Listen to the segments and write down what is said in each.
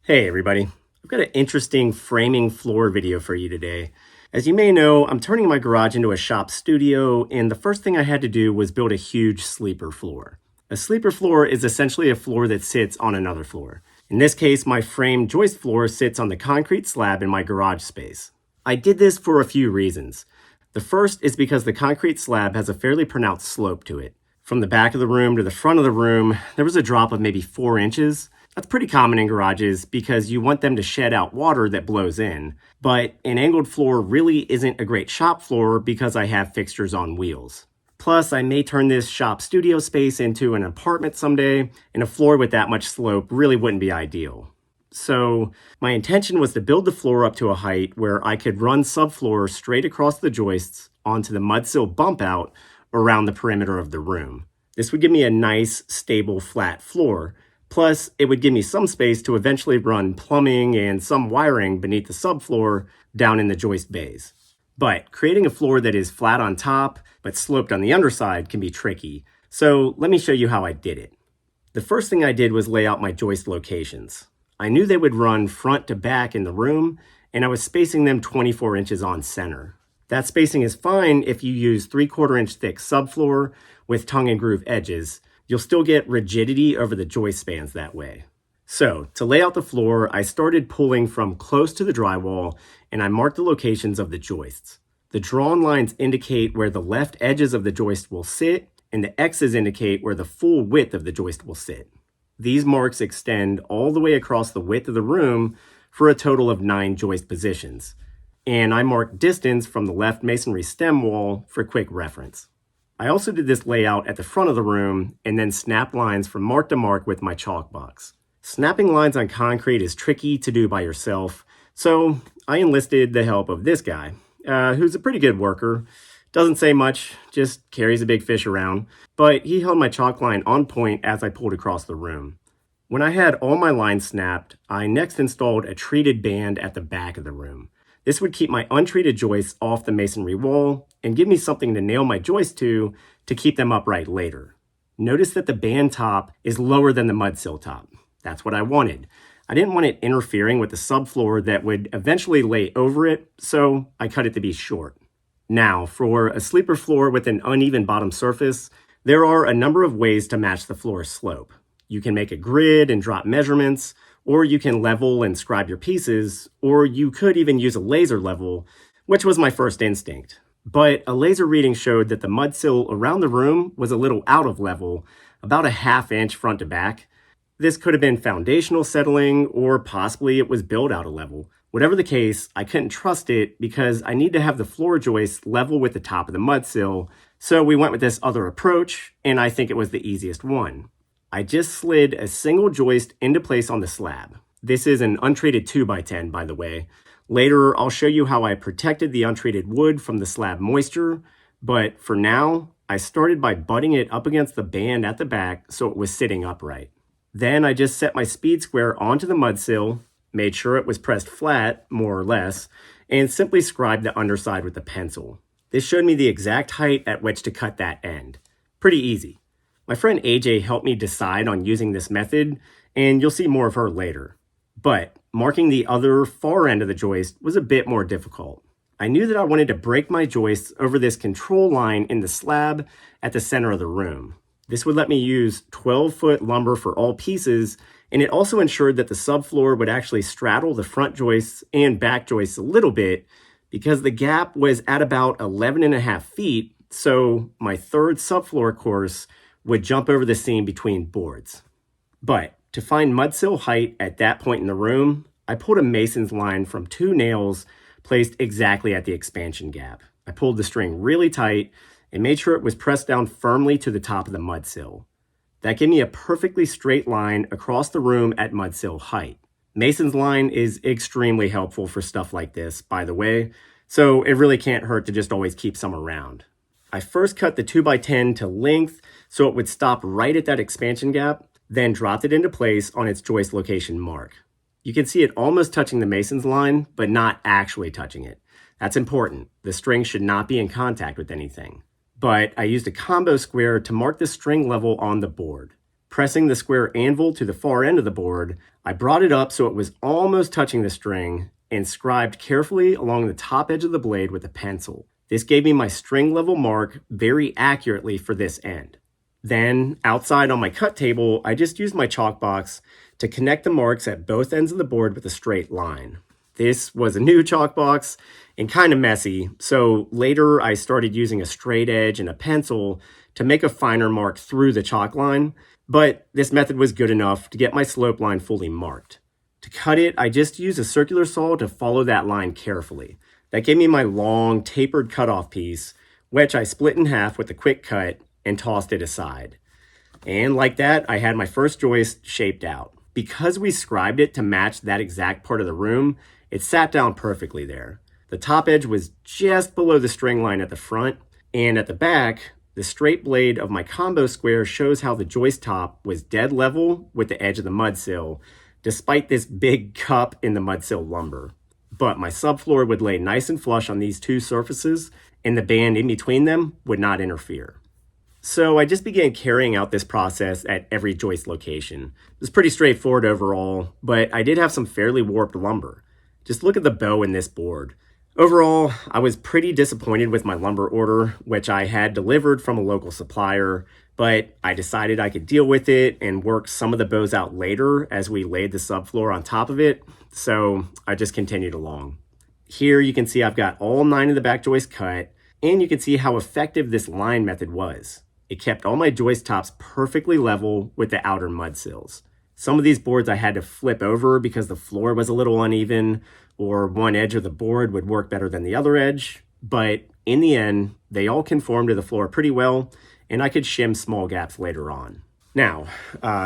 Hey everybody, I've got an interesting framing floor video for you today. As you may know, I'm turning my garage into a shop studio, and the first thing I had to do was build a huge sleeper floor. A sleeper floor is essentially a floor that sits on another floor. In this case, my framed joist floor sits on the concrete slab in my garage space. I did this for a few reasons. The first is because the concrete slab has a fairly pronounced slope to it. From the back of the room to the front of the room, there was a drop of maybe 4 inches. That's pretty common in garages because you want them to shed out water that blows in. But an angled floor really isn't a great shop floor because I have fixtures on wheels. Plus, I may turn this shop studio space into an apartment someday, and a floor with that much slope really wouldn't be ideal. So my intention was to build the floor up to a height where I could run subfloor straight across the joists onto the mud sill bump out around the perimeter of the room. This would give me a nice, stable, flat floor. Plus, it would give me some space to eventually run plumbing and some wiring beneath the subfloor down in the joist bays. But creating a floor that is flat on top but sloped on the underside can be tricky. So let me show you how I did it. The first thing I did was lay out my joist locations. I knew they would run front to back in the room, and I was spacing them 24 inches on center. That spacing is fine if you use 3/4 inch thick subfloor with tongue and groove edges. You'll still get rigidity over the joist spans that way. So, to lay out the floor, I started pulling from close to the drywall, and I marked the locations of the joists. The drawn lines indicate where the left edges of the joist will sit, and the X's indicate where the full width of the joist will sit. These marks extend all the way across the width of the room for a total of 9 joist positions. And I marked distance from the left masonry stem wall for quick reference. I also did this layout at the front of the room and then snapped lines from mark to mark with my chalk box. Snapping lines on concrete is tricky to do by yourself, so I enlisted the help of this guy, who's a pretty good worker. Doesn't say much, just carries a big fish around, but he held my chalk line on point as I pulled across the room. When I had all my lines snapped, I next installed a treated band at the back of the room. This would keep my untreated joists off the masonry wall and give me something to nail my joists to keep them upright later. Notice that the band top is lower than the mud sill top. That's what I wanted. I didn't want it interfering with the subfloor that would eventually lay over it, so I cut it to be short. Now, for a sleeper floor with an uneven bottom surface, there are a number of ways to match the floor slope. You can make a grid and drop measurements, or you can level and scribe your pieces, or you could even use a laser level, which was my first instinct. But a laser reading showed that the mud sill around the room was a little out of level, about a 1/2 inch front to back. This could have been foundational settling, or possibly it was built out of level. Whatever the case, I couldn't trust it because I need to have the floor joist level with the top of the mud sill, so we went with this other approach, and I think it was the easiest one. I just slid a single joist into place on the slab. This is an untreated 2x10, by the way. Later, I'll show you how I protected the untreated wood from the slab moisture, but for now, I started by butting it up against the band at the back so it was sitting upright. Then I just set my speed square onto the mud sill, made sure it was pressed flat, more or less, and simply scribed the underside with a pencil. This showed me the exact height at which to cut that end. Pretty easy. My friend AJ helped me decide on using this method, and you'll see more of her later. But marking the other far end of the joist was a bit more difficult. I knew that I wanted to break my joists over this control line in the slab at the center of the room. This would let me use 12-foot lumber for all pieces, and it also ensured that the subfloor would actually straddle the front joists and back joists a little bit because the gap was at about 11.5 feet, so my third subfloor course would jump over the seam between boards. But to find mud sill height at that point in the room, I pulled a mason's line from 2 nails placed exactly at the expansion gap. I pulled the string really tight and made sure it was pressed down firmly to the top of the mud sill. That gave me a perfectly straight line across the room at mud sill height. Mason's line is extremely helpful for stuff like this, by the way, so it really can't hurt to just always keep some around. I first cut the 2x10 to length so it would stop right at that expansion gap, then dropped it into place on its joist location mark. You can see it almost touching the mason's line, but not actually touching it. That's important. The string should not be in contact with anything. But I used a combo square to mark the string level on the board. Pressing the square anvil to the far end of the board, I brought it up so it was almost touching the string and scribed carefully along the top edge of the blade with a pencil. This gave me my string level mark very accurately for this end. Then, outside on my cut table, I just used my chalk box to connect the marks at both ends of the board with a straight line. This was a new chalk box and kind of messy, so later I started using a straight edge and a pencil to make a finer mark through the chalk line, but this method was good enough to get my slope line fully marked. To cut it, I just used a circular saw to follow that line carefully. That gave me my long, tapered cutoff piece, which I split in half with a quick cut and tossed it aside. And like that, I had my first joist shaped out. Because we scribed it to match that exact part of the room, it sat down perfectly there. The top edge was just below the string line at the front, and at the back, the straight blade of my combo square shows how the joist top was dead level with the edge of the mud sill, despite this big cup in the mud sill lumber. But my subfloor would lay nice and flush on these two surfaces, and the band in between them would not interfere. So I just began carrying out this process at every joist location. It was pretty straightforward overall, but I did have some fairly warped lumber. Just look at the bow in this board. Overall, I was pretty disappointed with my lumber order, which I had delivered from a local supplier, but I decided I could deal with it and work some of the bows out later as we laid the subfloor on top of it, so I just continued along. Here you can see I've got all 9 of the back joists cut, and you can see how effective this line method was. It kept all my joist tops perfectly level with the outer mud sills. Some of these boards I had to flip over because the floor was a little uneven, or one edge of the board would work better than the other edge, but in the end, they all conformed to the floor pretty well, and I could shim small gaps later on. Now,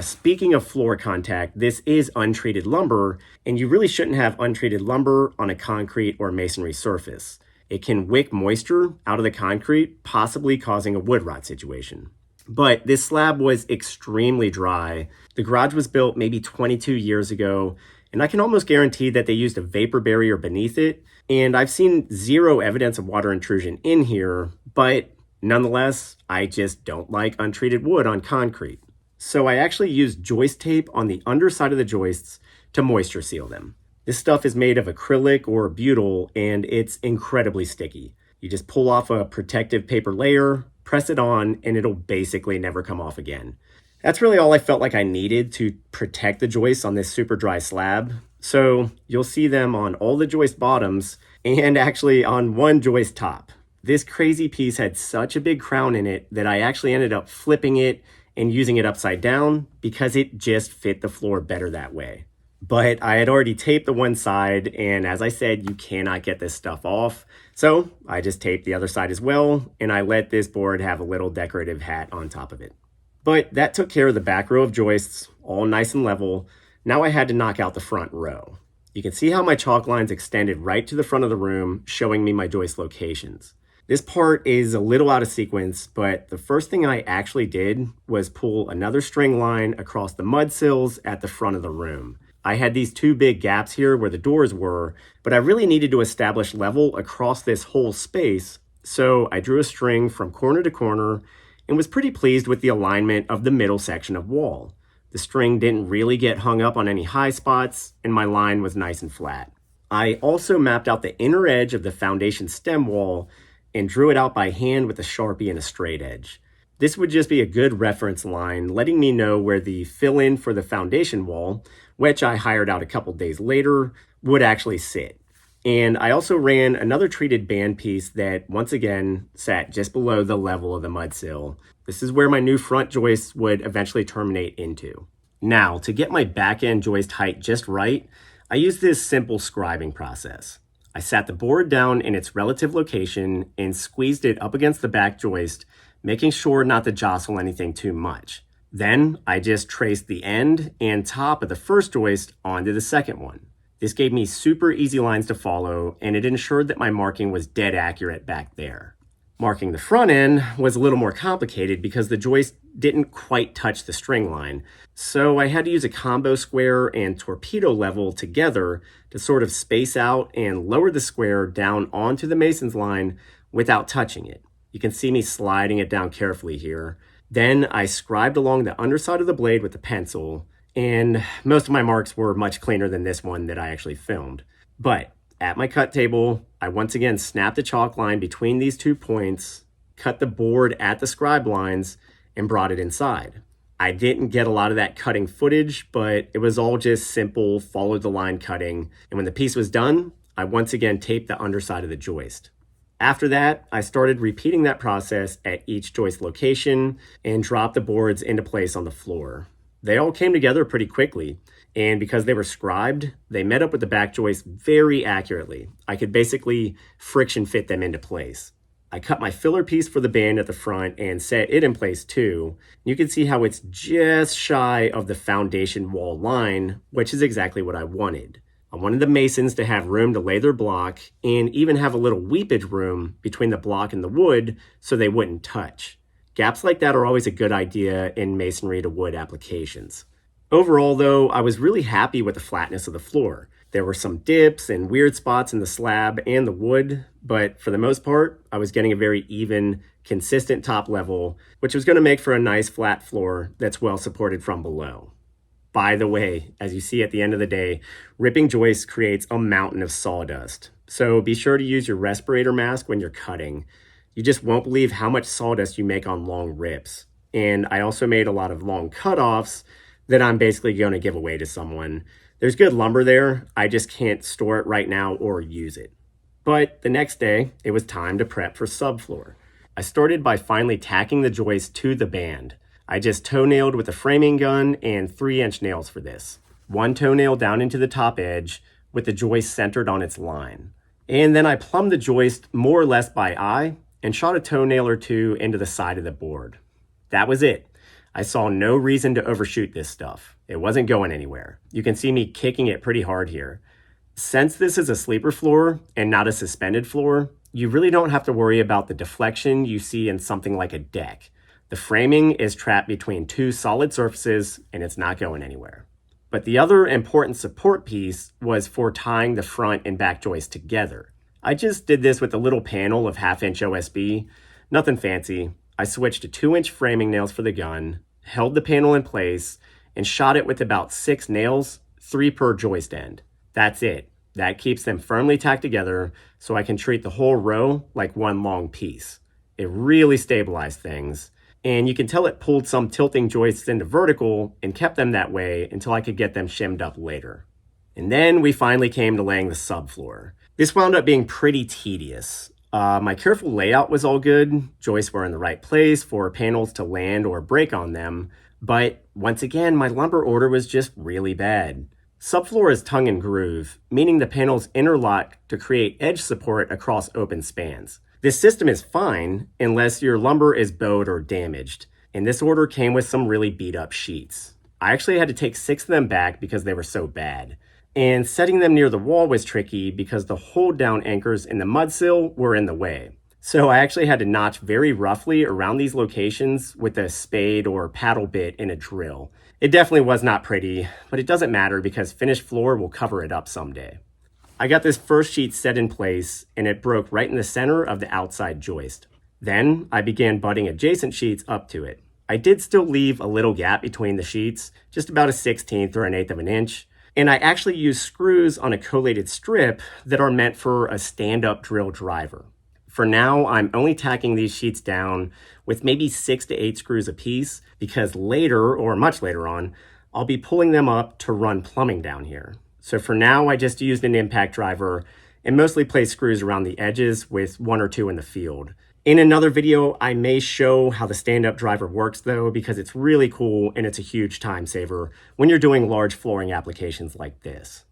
speaking of floor contact, this is untreated lumber, and you really shouldn't have untreated lumber on a concrete or masonry surface. It can wick moisture out of the concrete, possibly causing a wood rot situation. But this slab was extremely dry. The garage was built maybe 22 years ago, and I can almost guarantee that they used a vapor barrier beneath it, and I've seen zero evidence of water intrusion in here, but nonetheless, I just don't like untreated wood on concrete. So I actually used joist tape on the underside of the joists to moisture seal them. This stuff is made of acrylic or butyl, and it's incredibly sticky. You just pull off a protective paper layer, press it on, and it'll basically never come off again. That's really all I felt like I needed to protect the joists on this super dry slab. So you'll see them on all the joist bottoms and actually on one joist top. This crazy piece had such a big crown in it that I actually ended up flipping it and using it upside down because it just fit the floor better that way. But I had already taped the one side, and as I said, you cannot get this stuff off. So I just taped the other side as well, and I let this board have a little decorative hat on top of it. But that took care of the back row of joists, all nice and level. Now I had to knock out the front row. You can see how my chalk lines extended right to the front of the room, showing me my joist locations. This part is a little out of sequence, but the first thing I actually did was pull another string line across the mud sills at the front of the room. I had these two big gaps here where the doors were, but I really needed to establish level across this whole space, so I drew a string from corner to corner and was pretty pleased with the alignment of the middle section of wall. The string didn't really get hung up on any high spots, and my line was nice and flat. I also mapped out the inner edge of the foundation stem wall and drew it out by hand with a Sharpie and a straight edge. This would just be a good reference line, letting me know where the fill-in for the foundation wall, which I hired out a couple days later, would actually sit. And I also ran another treated band piece that, once again, sat just below the level of the mud sill. This is where my new front joists would eventually terminate into. Now, to get my back end joist height just right, I used this simple scribing process. I sat the board down in its relative location and squeezed it up against the back joist, making sure not to jostle anything too much. Then I just traced the end and top of the first joist onto the second one. This gave me super easy lines to follow, and it ensured that my marking was dead accurate back there. Marking the front end was a little more complicated because the joist didn't quite touch the string line, so I had to use a combo square and torpedo level together to sort of space out and lower the square down onto the mason's line without touching it. You can see me sliding it down carefully here. Then I scribed along the underside of the blade with a pencil, And most of my marks were much cleaner than this one that I actually filmed. But at my cut table, I once again snapped the chalk line between these 2 points, cut the board at the scribe lines, and brought it inside. I didn't get a lot of that cutting footage, but it was all just simple follow the line cutting. And when the piece was done, I once again taped the underside of the joist. After that, I started repeating that process at each joist location and dropped the boards into place on the floor. They all came together pretty quickly, and because they were scribed, they met up with the back joist very accurately. I could basically friction fit them into place. I cut my filler piece for the band at the front and set it in place too. You can see how it's just shy of the foundation wall line, which is exactly what I wanted. I wanted the masons to have room to lay their block and even have a little weepage room between the block and the wood so they wouldn't touch. Gaps like that are always a good idea in masonry to wood applications. Overall though, I was really happy with the flatness of the floor. There were some dips and weird spots in the slab and the wood, but for the most part, I was getting a very even, consistent top level, which was going to make for a nice flat floor that's well supported from below. By the way, as you see at the end of the day, ripping joists creates a mountain of sawdust. So be sure to use your respirator mask when you're cutting. You just won't believe how much sawdust you make on long rips. And I also made a lot of long cutoffs that I'm basically going to give away to someone. There's good lumber there, I just can't store it right now or use it. But the next day, it was time to prep for subfloor. I started by finally tacking the joist to the band. I just toe-nailed with a framing gun and 3-inch nails for this. One toenail down into the top edge with the joist centered on its line. And then I plumbed the joist more or less by eye and shot a toenail or two into the side of the board. That was it. I saw no reason to overshoot this stuff. It wasn't going anywhere. You can see me kicking it pretty hard here. Since this is a sleeper floor and not a suspended floor, you really don't have to worry about the deflection you see in something like a deck. The framing is trapped between 2 solid surfaces and it's not going anywhere. But the other important support piece was for tying the front and back joists together. I just did this with a little panel of 1/2-inch OSB, nothing fancy. I switched to 2-inch framing nails for the gun, held the panel in place, and shot it with about 6 nails, 3 per joist end. That's it. That keeps them firmly tacked together so I can treat the whole row like one long piece. It really stabilized things. And you can tell it pulled some tilting joists into vertical and kept them that way until I could get them shimmed up later. And then we finally came to laying the subfloor. This wound up being pretty tedious. My careful layout was all good. Joists were in the right place for panels to land or break on them. But once again, my lumber order was just really bad. Subfloor is tongue and groove, meaning the panels interlock to create edge support across open spans. This system is fine unless your lumber is bowed or damaged, and this order came with some really beat up sheets. I actually had to take 6 of them back because they were so bad. And setting them near the wall was tricky because the hold down anchors in the mudsill were in the way. So I actually had to notch very roughly around these locations with a spade or paddle bit and a drill. It definitely was not pretty, but it doesn't matter because finished floor will cover it up someday. I got this first sheet set in place and it broke right in the center of the outside joist. Then I began butting adjacent sheets up to it. I did still leave a little gap between the sheets, just about a 1/16 or an 1/8 of an inch. And I actually used screws on a collated strip that are meant for a stand-up drill driver. For now, I'm only tacking these sheets down with maybe 6 to 8 screws a piece because later, or much later on, I'll be pulling them up to run plumbing down here. So for now, I just used an impact driver and mostly placed screws around the edges with 1 or 2 in the field. In another video, I may show how the stand-up driver works though, because it's really cool and it's a huge time saver when you're doing large flooring applications like this.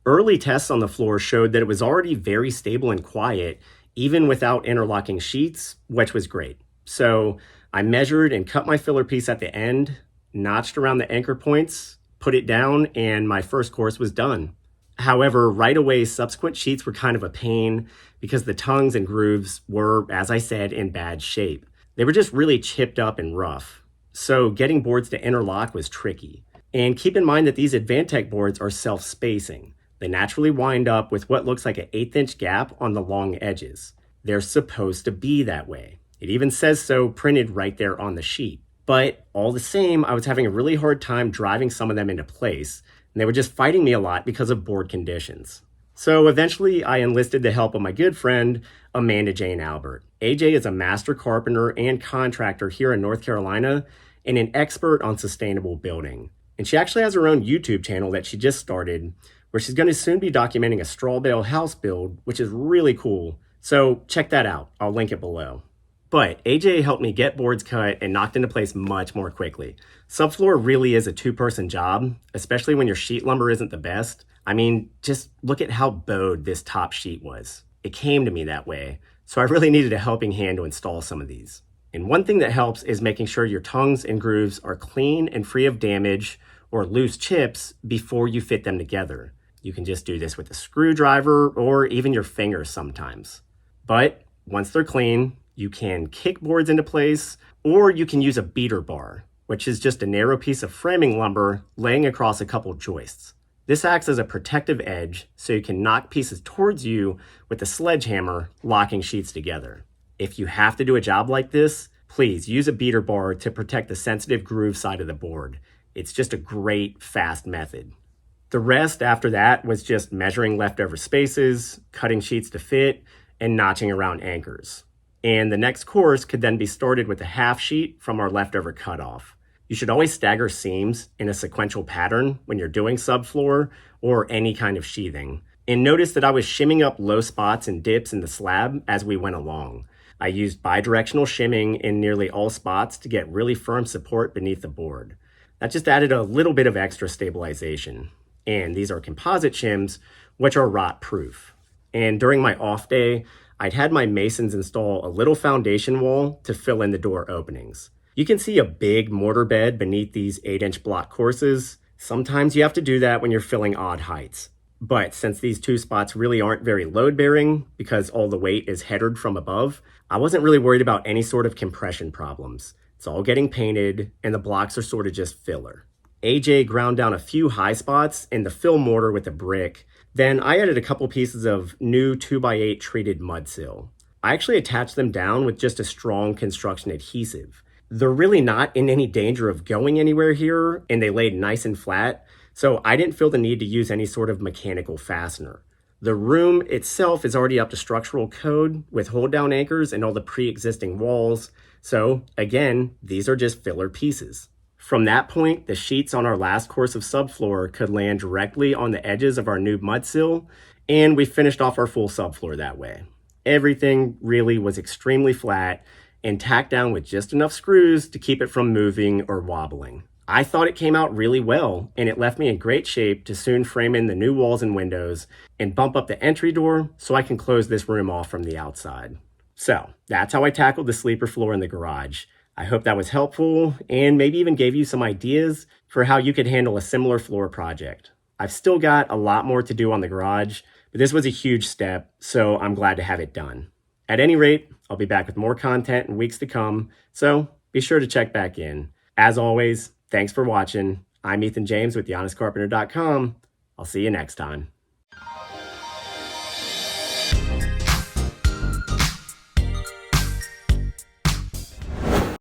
Early tests on the floor showed that it was already very stable and quiet, even without interlocking sheets, which was great. So I measured and cut my filler piece at the end, notched around the anchor points, put it down, and my first course was done. However, right away, subsequent sheets were kind of a pain because the tongues and grooves were, as I said, in bad shape. They were just really chipped up and rough. So getting boards to interlock was tricky. And keep in mind that these Advantech boards are self-spacing. They naturally wind up with what looks like an 1/8 gap on the long edges. They're supposed to be that way. It even says so printed right there on the sheet. But all the same, I was having a really hard time driving some of them into place, and they were just fighting me a lot because of board conditions. So eventually, I enlisted the help of my good friend, Amanda Jane Albert. AJ is a master carpenter and contractor here in North Carolina and an expert on sustainable building. And she actually has her own YouTube channel that she just started, where she's going to soon be documenting a straw bale house build, which is really cool. So check that out. I'll link it below. But AJ helped me get boards cut and knocked into place much more quickly. Subfloor really is a two-person job, especially when your sheet lumber isn't the best. I mean, just look at how bowed this top sheet was. It came to me that way, so I really needed a helping hand to install some of these. And one thing that helps is making sure your tongues and grooves are clean and free of damage or loose chips before you fit them together. You can just do this with a screwdriver or even your fingers sometimes. But once they're clean, you can kick boards into place, or you can use a beater bar, which is just a narrow piece of framing lumber laying across a couple joists. This acts as a protective edge so you can knock pieces towards you with a sledgehammer, locking sheets together. If you have to do a job like this, please use a beater bar to protect the sensitive groove side of the board. It's just a great, fast method. The rest after that was just measuring leftover spaces, cutting sheets to fit, and notching around anchors. And the next course could then be started with a half sheet from our leftover cutoff. You should always stagger seams in a sequential pattern when you're doing subfloor or any kind of sheathing. And notice that I was shimming up low spots and dips in the slab as we went along. I used bidirectional shimming in nearly all spots to get really firm support beneath the board. That just added a little bit of extra stabilization. And these are composite shims, which are rot proof. And during my off day, I'd had my masons install a little foundation wall to fill in the door openings. You can see a big mortar bed beneath these 8-inch block courses. Sometimes you have to do that when you're filling odd heights. But since these two spots really aren't very load bearing because all the weight is headered from above, I wasn't really worried about any sort of compression problems. It's all getting painted and the blocks are sort of just filler. AJ ground down a few high spots in the fill mortar with a brick. Then I added a couple pieces of new 2x8 treated mud sill. I actually attached them down with just a strong construction adhesive. They're really not in any danger of going anywhere here, and they laid nice and flat, so I didn't feel the need to use any sort of mechanical fastener. The room itself is already up to structural code with hold down anchors and all the pre-existing walls, so again, these are just filler pieces. From that point, the sheets on our last course of subfloor could land directly on the edges of our new mud sill, and we finished off our full subfloor that way. Everything really was extremely flat and tacked down with just enough screws to keep it from moving or wobbling. I thought it came out really well, and it left me in great shape to soon frame in the new walls and windows and bump up the entry door so I can close this room off from the outside. So that's how I tackled the sleeper floor in the garage. I hope that was helpful and maybe even gave you some ideas for how you could handle a similar floor project. I've still got a lot more to do on the garage, but this was a huge step, so I'm glad to have it done. At any rate, I'll be back with more content in weeks to come, so be sure to check back in. As always, thanks for watching. I'm Ethan James with theHonestCarpenter.com. I'll see you next time.